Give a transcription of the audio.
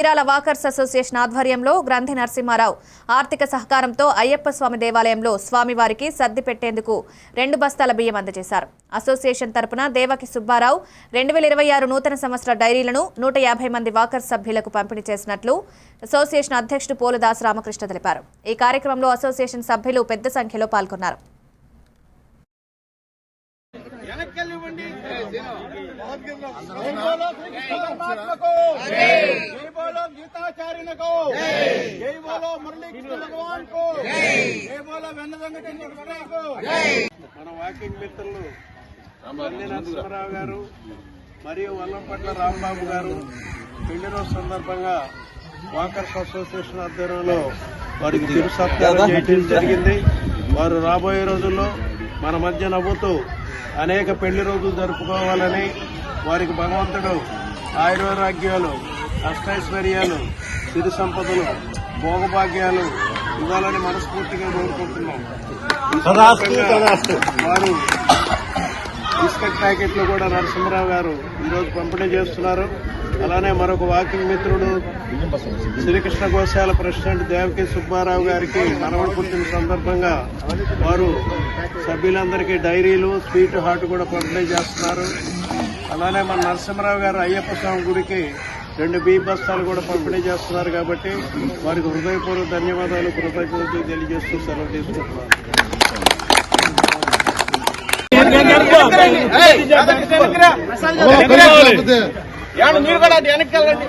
Chirala walkers association ఆధ్వర్యంలో గ్రంథి నరసింహారావు ఆర్థిక సహకారంతో అయ్యప్ప స్వామి దేవాలయంలో స్వామివారికి సర్ది పెట్టేందుకు 2 బస్తాల బియ్యం అందజేశారు. అసోసియేషన్ తరపున దేవకి సుబ్బారావు 2026 నూతన సంవత్సర డైరీలను 150 మంది వాకర్స్ సభ్యులకు పంపిణీ చేసినట్లు అసోసియేషన్ అధ్యక్షుడు పోలుదాస్ రామకృష్ణ తెలిపారు. ఈ కార్యక్రమంలో అసోసియేషన్ సభ్యులు పెద్ద సంఖ్యలో పాల్గొన్నారు. మన వాకింగ్ మిత్రులు నరసింహారావు గారు మరియు వల్లంపట్ల రాంబాబు గారు పెళ్లి రోజు సందర్భంగా వాకర్స్ అసోసియేషన్ ఆధ్వర్యంలో వారికి తిరు సత్కారం చేయడం జరిగింది. వారు రాబోయే రోజుల్లో మన మధ్య నవ్వుతూ అనేక పెళ్లి రోజులు జరుపుకోవాలని, వారికి భగవంతుడు ఆయురారోగ్యాలు, అష్టైశ్వర్యాలు, సిరి సంపదలు, భోగభాగ్యాలు ఇవ్వాలని మనస్ఫూర్తిగా కోరుకుంటున్నాం. వారు బిస్కెట్ ప్యాకెట్లు కూడా నరసింహారావు గారు ఈరోజు పంపిణీ చేస్తున్నారు. అలానే మరొక వాకింగ్ మిత్రుడు శ్రీకృష్ణ గోశాల ప్రెసిడెంట్ దేవకి సుబ్బారావు గారికి మనవడు పుట్టిన సందర్భంగా వారు సభ్యులందరికీ డైరీలు, స్వీట్ హాట్ కూడా పంపిణీ చేస్తున్నారు. అలానే మన నరసింహారావు గారు అయ్యప్ప స్వామి గుడికి 2 బియ్య బస్తాలు కూడా పంపిణీ చేస్తున్నారు. కాబట్టి వారికి హృదయపూర్వక ధన్యవాదాలు, కృతజ్ఞతలు తెలియజేస్తూ సెలవు తీసుకుంటున్నారు. మీరు కూడా అటు వెనక్కి వెళ్ళండి.